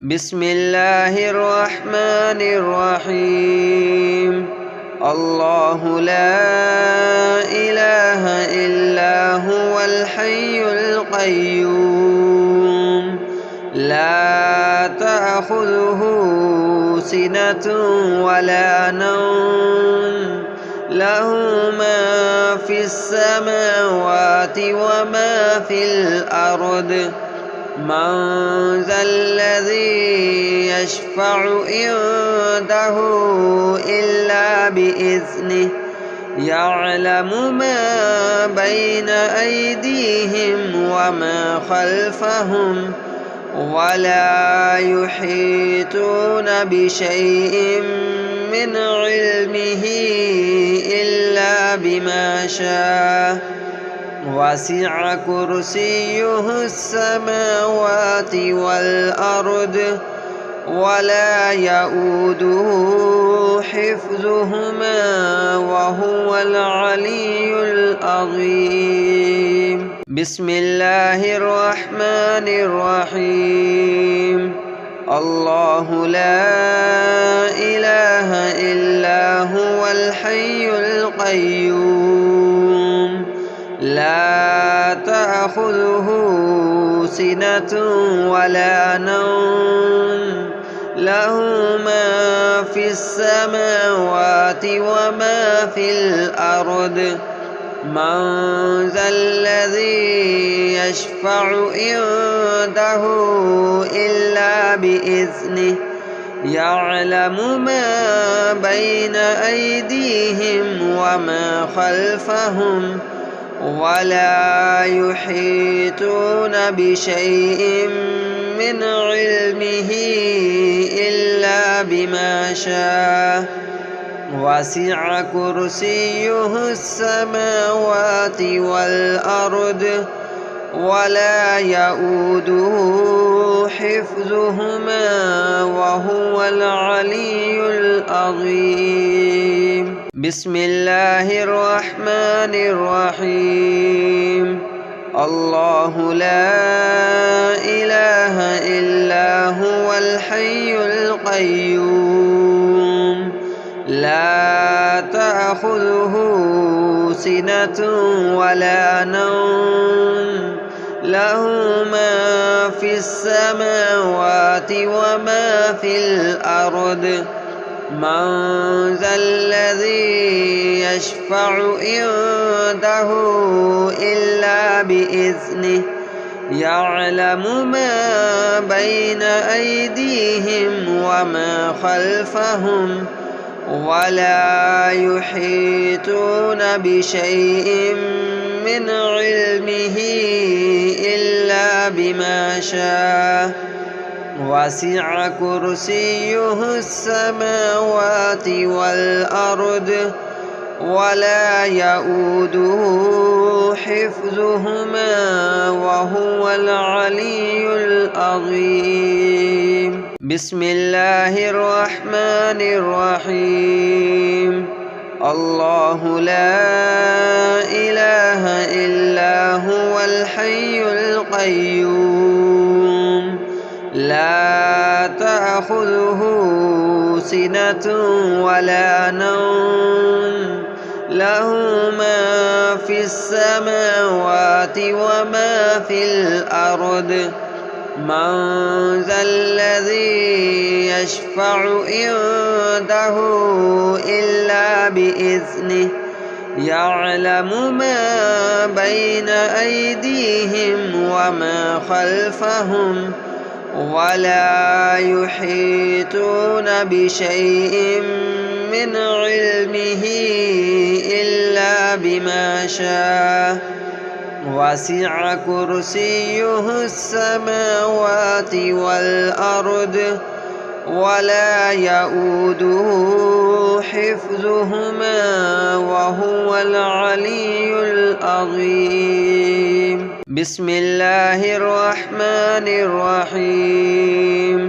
بسم الله الرحمن الرحيم. الله لا إله إلا هو الحي القيوم لا تأخذه سنة ولا نوم له ما في السماوات وما في الأرض من ذا الذي يشفع عنده إلا بإذنه يعلم ما بين أيديهم وما خلفهم ولا يحيطون بشيء من علمه إلا بما شاء وسع كرسيه السماوات والأرض ولا يؤوده حفظهما وهو العلي العظيم. بسم الله الرحمن الرحيم. الله لا إله إلا هو الحي القيوم لا تأخذه سنة ولا نوم له ما في السماوات وما في الأرض من ذا الذي يشفع عنده إلا بإذنه يعلم ما بين أيديهم وما خلفهم ولا يحيطون بشيء من علمه إلا بما شاء وسع كرسيه السماوات والأرض ولا يؤوده حفظهما وهو العلي العظيم. بسم الله الرحمن الرحيم. الله لا إله إلا هو الحي القيوم لا تأخذه سنة ولا نوم له ما في السماوات وما في الأرض من ذا الذي يشفع عنده إلا بإذنه يعلم ما بين أيديهم وما خلفهم ولا يحيطون بشيء من علمه إلا بما شاء وسع كرسيه السماوات والأرض ولا يؤوده حفظهما وهو العلي العظيم. بسم الله الرحمن الرحيم. الله لا إله إلا هو الحي القيوم لا تأخذه سنة ولا نوم له ما في السماوات وما في الأرض من ذا الذي يشفع عنده إلا بإذنه يعلم ما بين أيديهم وما خلفهم ولا يحيطون بشيء من علمه إلا بما شاء وسع كرسيه السماوات والأرض ولا يؤوده حفظهما وهو العلي العظيم. بسم الله الرحمن الرحيم.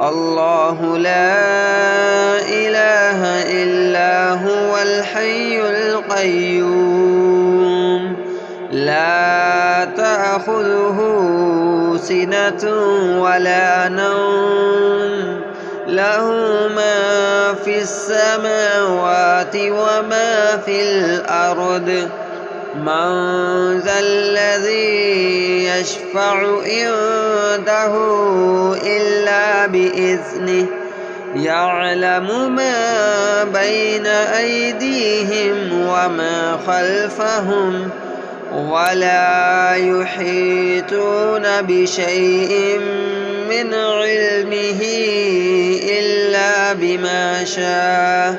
الله لا إله إلا هو الحي القيوم لا تأخذه سنة ولا نوم له ما في السماوات وما في الأرض من ذا الذي يشفع عنده إلا بإذنه يعلم ما بين أيديهم وما خلفهم ولا يحيطون بشيء من علمه إلا بما شاء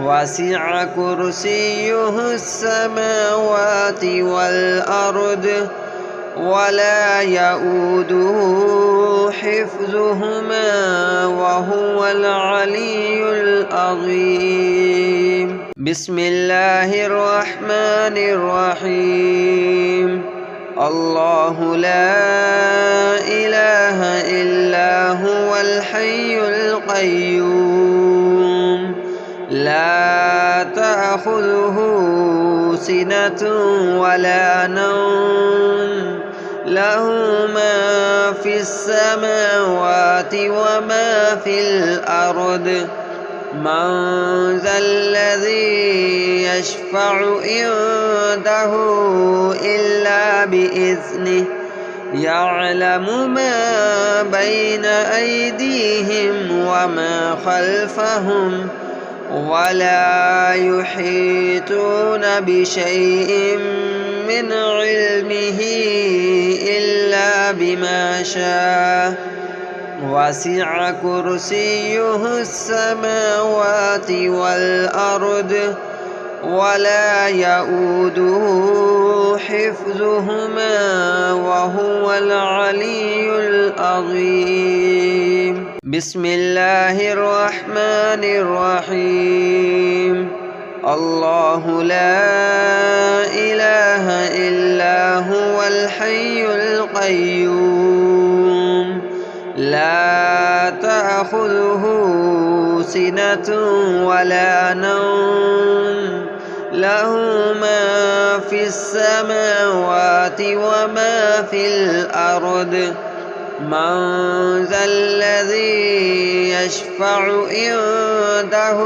وسع كرسيه السماوات والأرض ولا يؤوده حفظهما وهو العلي العظيم. بسم الله الرحمن الرحيم. الله لا إله إلا هو الحي القيوم لا تأخذه سنة ولا نوم له ما في السماوات وما في الأرض من ذا الذي يشفع عنده إلا بإذنه يعلم ما بين أيديهم وما خلفهم ولا يحيطون بشيء من علمه إلا بما شاء وسع كرسيه السماوات والأرض ولا يؤوده حفظهما وهو العلي العظيم. بسم الله الرحمن الرحيم. الله لا إله إلا هو الحي القيوم لا تأخذه سنة ولا نوم له ما في السماوات وما في الأرض من ذا الذي يشفع عنده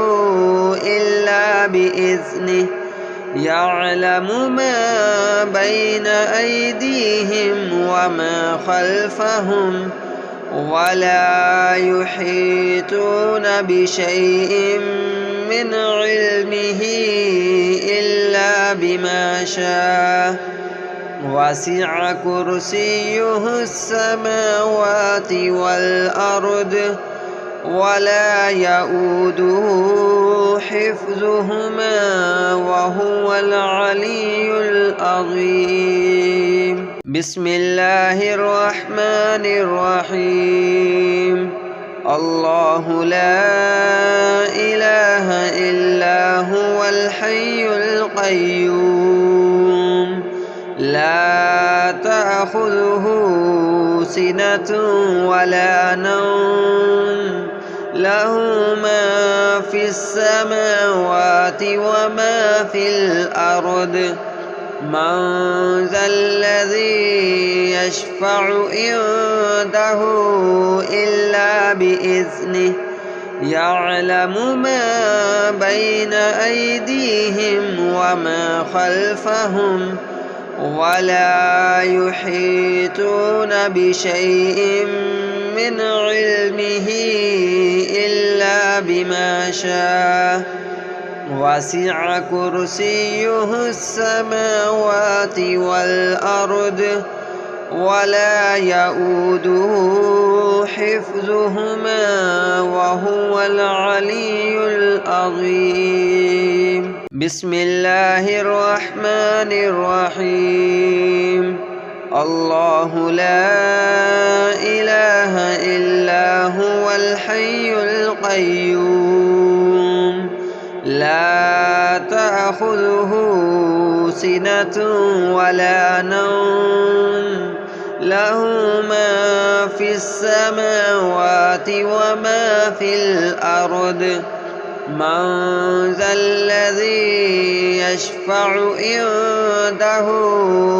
إلا بإذنه يعلم ما بين أيديهم وما خلفهم ولا يحيطون بشيء من علمه إلا بما شاء وسع كرسيه السماوات والأرض ولا يؤوده حفظهما وهو العلي العظيم. بسم الله الرحمن الرحيم. الله لا إله إلا هو الحي القيوم لا تأخذه سنة ولا نوم له ما في السماوات وما في الأرض من ذا الذي يشفع عنده إلا بإذنه يعلم ما بين أيديهم وما خلفهم ولا يحيطون بشيء من علمه إلا بما شاء وسع كرسيه السماوات والأرض ولا يؤوده حفظهما وهو العلي العظيم. بسم الله الرحمن الرحيم. الله لا إله إلا هو الحي القيوم لا تأخذه سنة ولا نوم له ما في السماوات وما في الأرض من ذا الذي يشفع عنده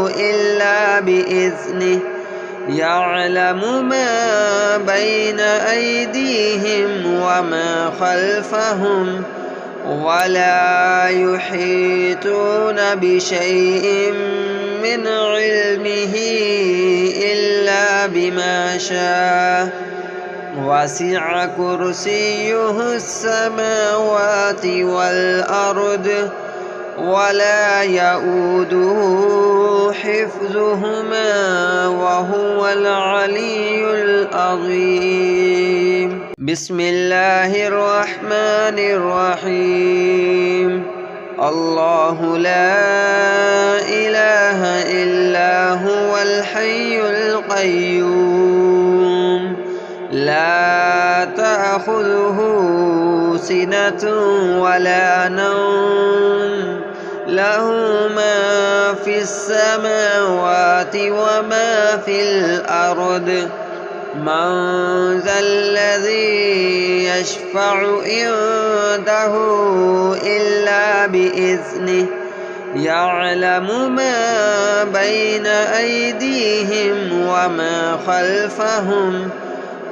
إلا بإذنه يعلم ما بين أيديهم وما خلفهم ولا يحيطون بشيء من علمه إلا بما شاء وسع كرسيه السماوات والأرض ولا يؤوده حفظهما وهو العلي العظيم. بسم الله الرحمن الرحيم. الله لا إله إلا هو الحي القيوم لا تأخذه سنة ولا نوم له ما في السماوات وما في الأرض من ذا الذي يشفع عنده إلا بإذنه يعلم ما بين أيديهم وما خلفهم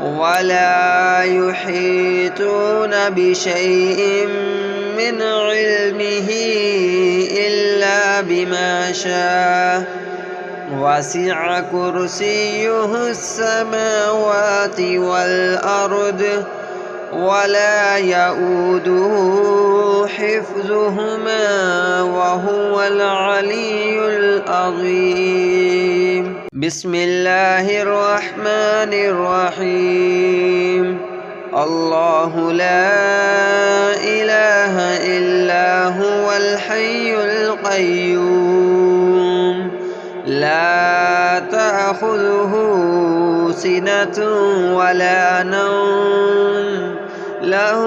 ولا يحيطون بشيء من علمه إلا بما شاء وسع كرسيه السماوات والأرض ولا يؤوده حفظهما وهو العلي العظيم. بسم الله الرحمن الرحيم. الله لا إله إلا هو الحي القيوم لا تأخذه سنة ولا نوم له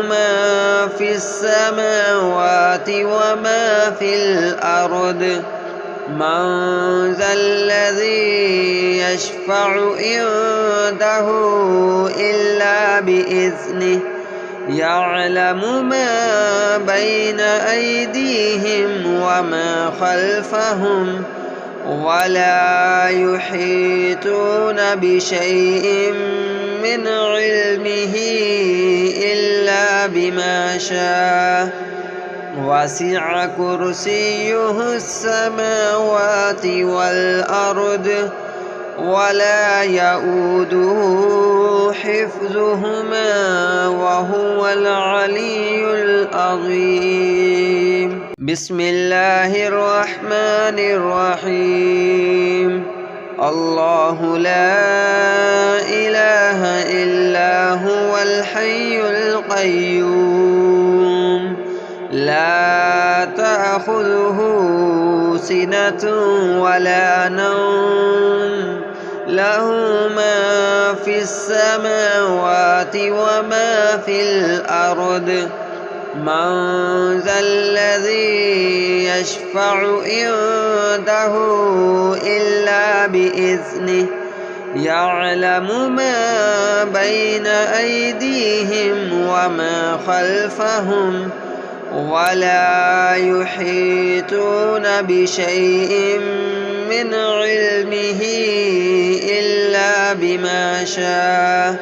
ما في السماوات وما في الأرض من ذا الذي يشفع عنده إلا بإذنه يعلم ما بين أيديهم وما خلفهم ولا يحيطون بشيء من علمه إلا بما شاء وسع كرسيه السماوات والأرض ولا يؤوده حفظهما وهو العلي العظيم. بسم الله الرحمن الرحيم. الله لا إله إلا هو الحي القيوم لا تأخذه سنة ولا نوم له ما في السماوات وما في الأرض من ذا الذي يشفع عنده إلا بإذنه يعلم ما بين أيديهم وما خلفهم ولا يحيطون بشيء من علمه إلا بما شاء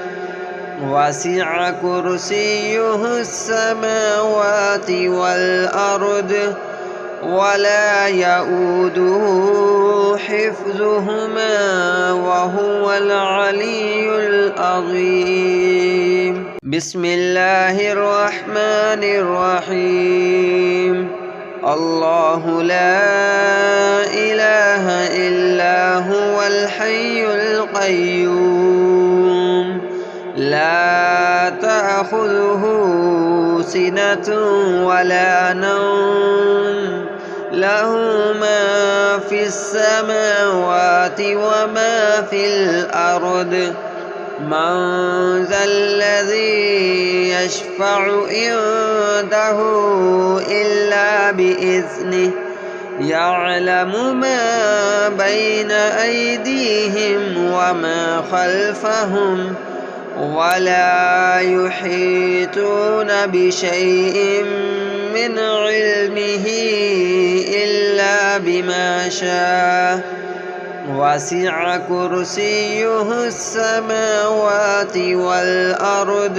وسع كرسيه السماوات والأرض ولا يؤوده حفظهما وهو العلي العظيم. بسم الله الرحمن الرحيم. الله لا إله إلا هو الحي القيوم لا تأخذه سنة ولا نوم له ما في السماوات وما في الأرض من ذا الذي يشفع عنده إلا بإذنه يعلم ما بين أيديهم وما خلفهم ولا يحيطون بشيء من علمه إلا بما شاء وسع كرسيه السماوات والأرض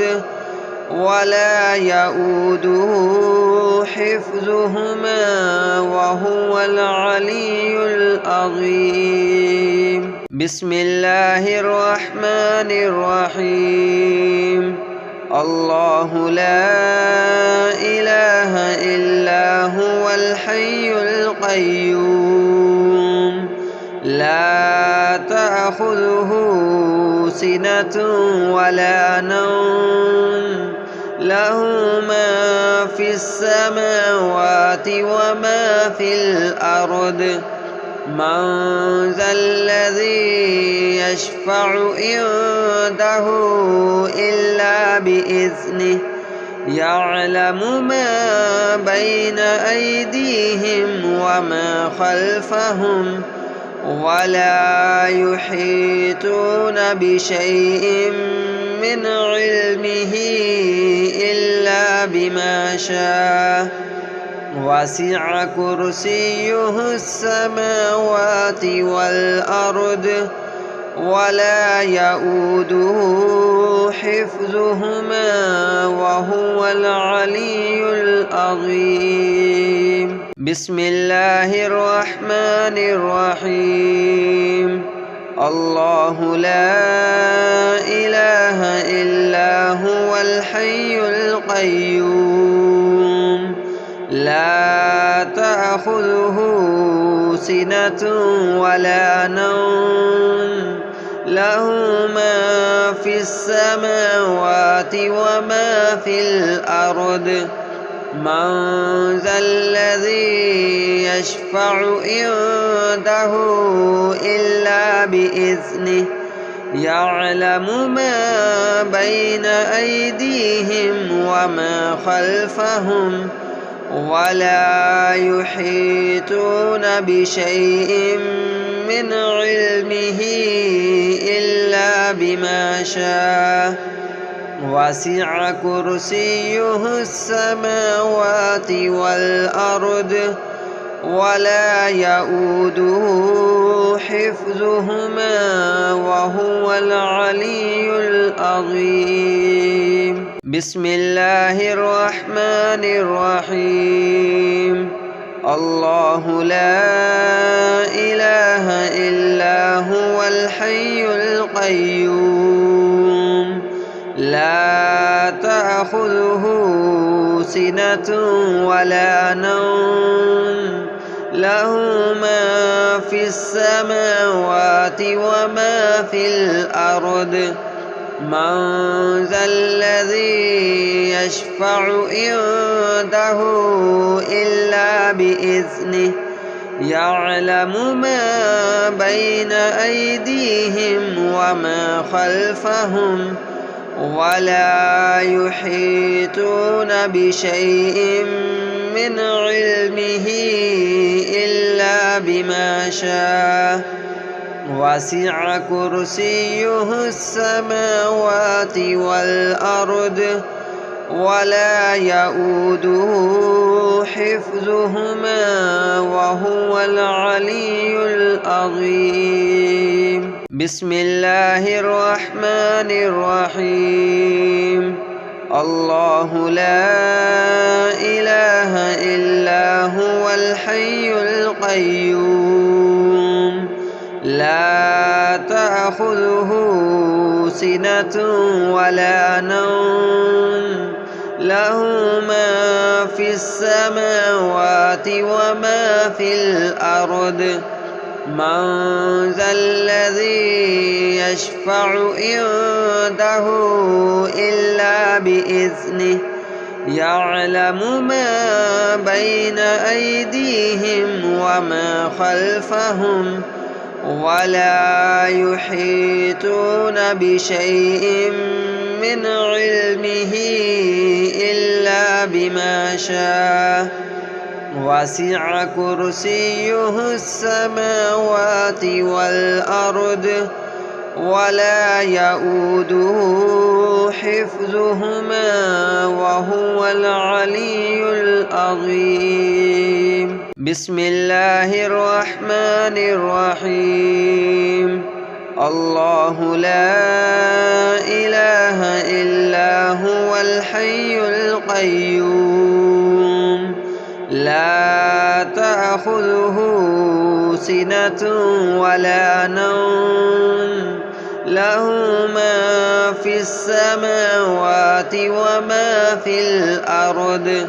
ولا يؤوده حفظهما وهو العلي العظيم. بسم الله الرحمن الرحيم. الله لا إله إلا هو الحي القيوم لا تأخذه سنة ولا نوم له ما في السماوات وما في الأرض من ذا الذي يشفع عنده إلا بإذنه يعلم ما بين أيديهم وما خلفهم ولا يحيطون بشيء من علمه إلا بما شاء وسع كرسيه السماوات والأرض ولا يؤوده حفظهما وهو العلي العظيم. بسم الله الرحمن الرحيم. الله لا إله إلا هو الحي القيوم لا تأخذه سنة ولا نوم له ما في السماوات وما في الأرض من ذا الذي يشفع عنده إلا بإذنه يعلم ما بين أيديهم وما خلفهم ولا يحيطون بشيء من علمه إلا بما شاء وسع كرسيه السماوات والأرض ولا يؤوده حفظهما وهو العلي العظيم. بسم الله الرحمن الرحيم. الله لا إله إلا هو الحي القيوم لا تأخذه سنة ولا نوم له ما في السماوات وما في الأرض من ذا الذي يشفع عنده إلا بإذنه يعلم ما بين أيديهم وما خلفهم ولا يحيطون بشيء من علمه إلا بما شاء وسع كرسيه السماوات والأرض ولا يؤوده حفظهما وهو العلي العظيم. بسم الله الرحمن الرحيم. الله لا إله إلا هو الحي القيوم لا تأخذه سنة ولا نوم له ما في السماوات وما في الأرض من ذا الذي يشفع عنده إلا بإذنه يعلم ما بين أيديهم وما خلفهم ولا يحيطون بشيء من علمه إلا بما شاء وسع كرسيه السماوات والأرض ولا يؤوده حفظهما وهو العلي العظيم. بسم الله الرحمن الرحيم الله لا إله إلا هو الحي القيوم لا تأخذه سنة ولا نوم له ما في السماوات وما في الأرض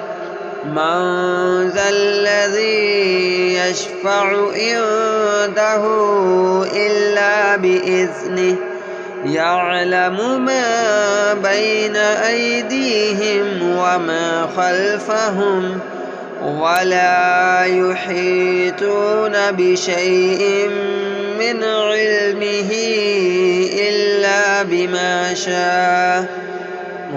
من ذا الذي يشفع عنده إلا بإذنه يعلم ما بين أيديهم وما خلفهم ولا يحيطون بشيء من علمه إلا بما شاء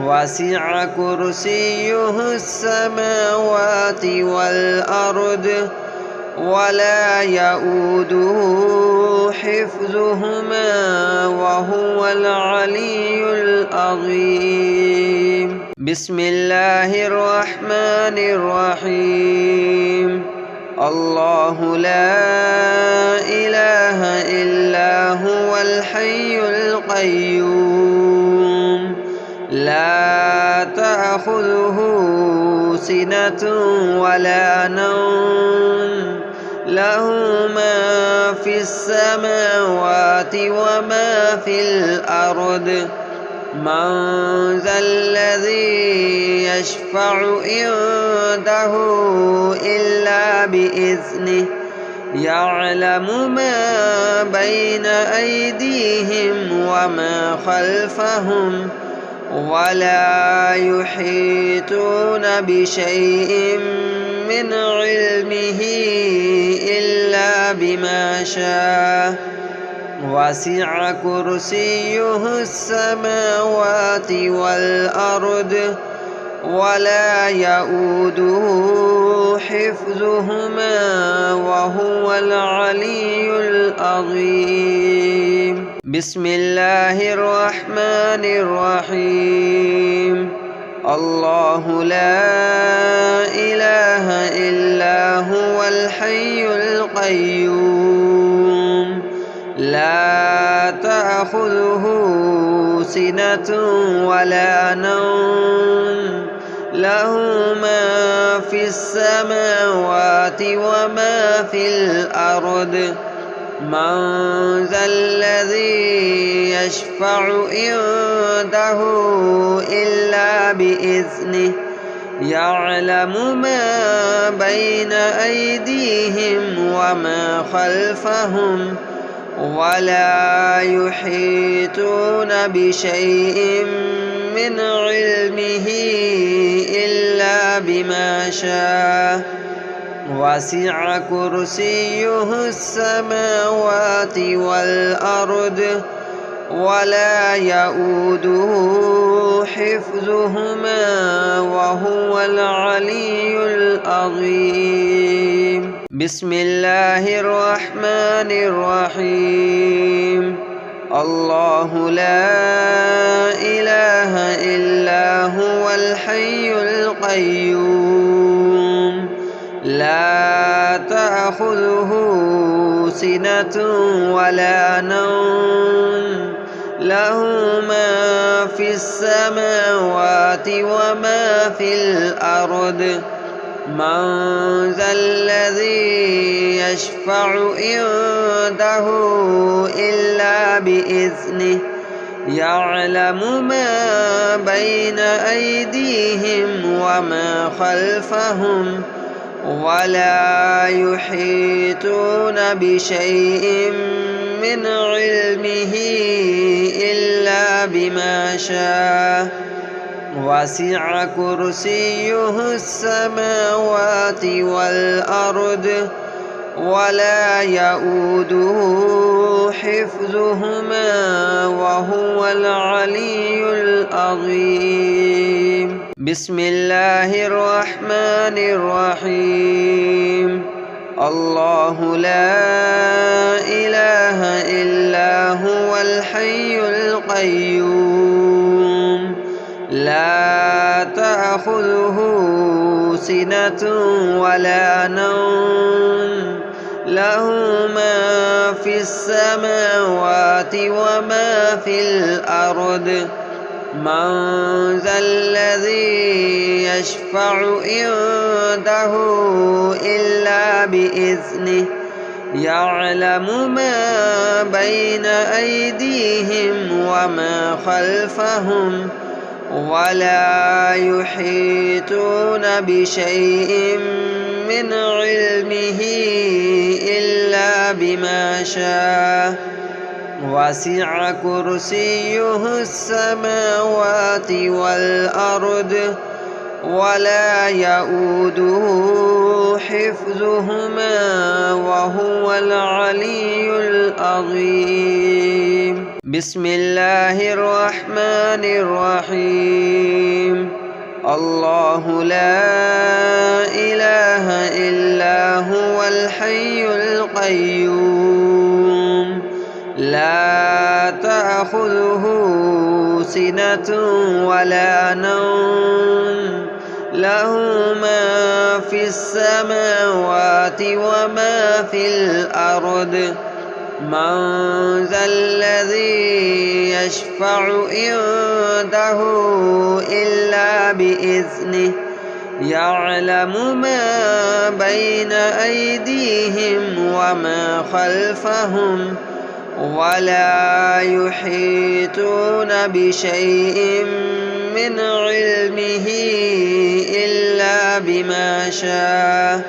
وسع كرسيه السماوات والأرض ولا يؤوده حفظهما وهو العلي العظيم بسم الله الرحمن الرحيم الله لا إله إلا هو الحي القيوم لا تأخذه سنة ولا نوم له ما في السماوات وما في الأرض من ذا الذي يشفع عنده إلا بإذنه يعلم ما بين أيديهم وما خلفهم ولا يحيطون بشيء من علمه إلا بما شاء وسع كرسيه السماوات والأرض ولا يؤوده حفظهما وهو العلي العظيم بسم الله الرحمن الرحيم الله لا إله إلا هو الحي القيوم لا تأخذه سنة ولا نوم له ما في السماوات وما في الأرض من ذا الذي يشفع عنده إلا بإذنه يعلم ما بين أيديهم وما خلفهم ولا يحيطون بشيء من علمه إلا بما شاء وسع كرسيه السماوات والأرض ولا يؤوده حفظهما وهو العلي العظيم بسم الله الرحمن الرحيم الله لا إله إلا هو الحي القيوم لا تأخذه سنة ولا نوم له ما في السماوات وما في الأرض من ذا الذي يشفع عنده إلا بإذنه يعلم ما بين أيديهم وما خلفهم ولا يحيطون بشيء من علمه إلا بما شاء وسع كرسيه السماوات والأرض ولا يؤوده حفظهما وهو العلي العظيم بسم الله الرحمن الرحيم الله لا إله إلا هو الحي القيوم لا تأخذه سنة ولا نوم له ما في السماوات وما في الأرض من ذا الذي يشفع عنده إلا بإذنه يعلم ما بين أيديهم وما خلفهم ولا يحيطون بشيء من علمه إلا بما شاء وسع كرسيه السماوات والأرض ولا يؤوده حفظهما وهو العلي العظيم. بسم الله الرحمن الرحيم. الله لا إله إلا هو الحي القيوم لا تأخذه سنة ولا نوم له ما في السماوات وما في الأرض من ذا الذي يشفع عنده إلا بإذنه يعلم ما بين أيديهم وما خلفهم ولا يحيطون بشيء من علمه إلا بما شاء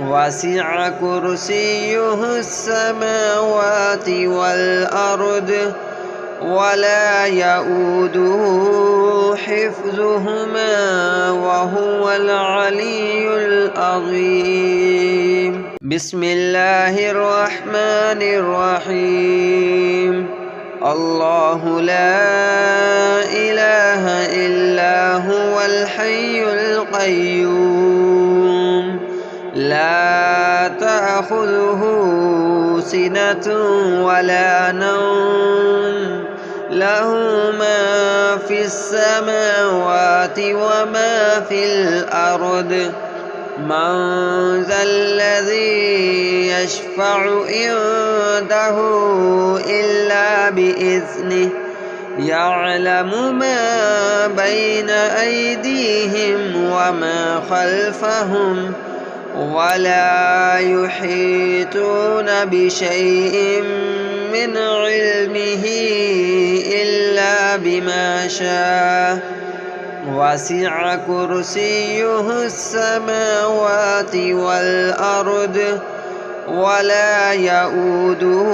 وسع كرسيه السماوات والأرض ولا يؤوده حفظهما وهو العلي العظيم. بسم الله الرحمن الرحيم. الله لا إله إلا هو الحي القيوم لا تأخذه سنة ولا نوم له ما في السماوات وما في الأرض من ذا الذي يشفع عنده إلا بإذنه يعلم ما بين أيديهم وما خلفهم ولا يحيطون بشيء من علمه إلا بما شاء وسع كرسيه السماوات والأرض ولا يؤوده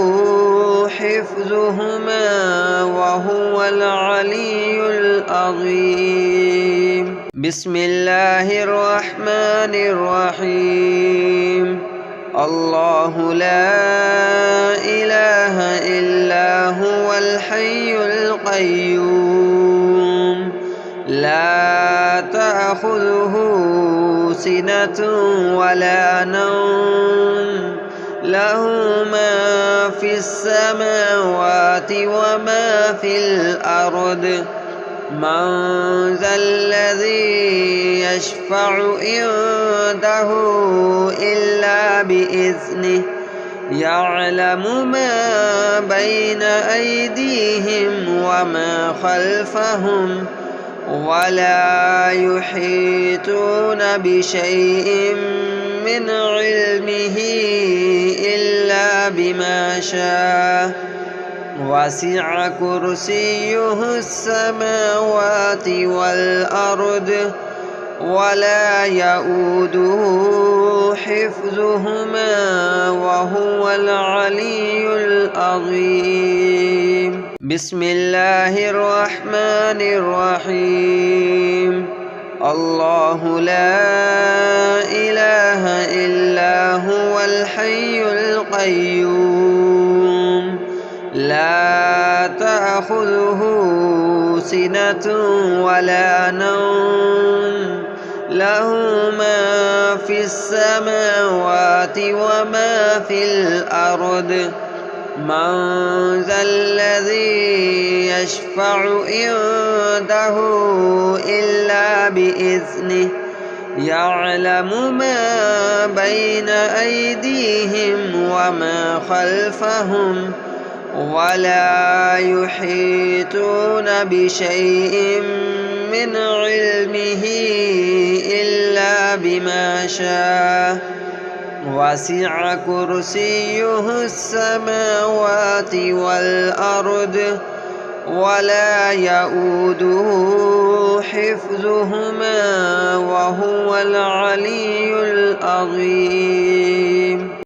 حفظهما وهو العلي العظيم. بسم الله الرحمن الرحيم. الله لا إله إلا هو الحي القيوم لا تأخذه سنة ولا نوم له ما في السماوات وما في الأرض من ذا الذي يشفع عنده إلا بإذنه يعلم ما بين أيديهم وما خلفهم ولا يحيطون بشيء من علمه إلا بما شاء وسع كرسيه السماوات والأرض ولا يؤوده حفظهما وهو العلي العظيم. بسم الله الرحمن الرحيم. الله لا إله إلا هو الحي القيوم لا تأخذه سنة ولا نوم له ما في السماوات وما في الأرض من ذا الذي يشفع عنده إلا بإذنه يعلم ما بين أيديهم وما خلفهم ولا يحيطون بشيء من علمه إلا بما شاء وسع كرسيه السماوات والأرض ولا يؤوده حفظهما وهو العلي العظيم.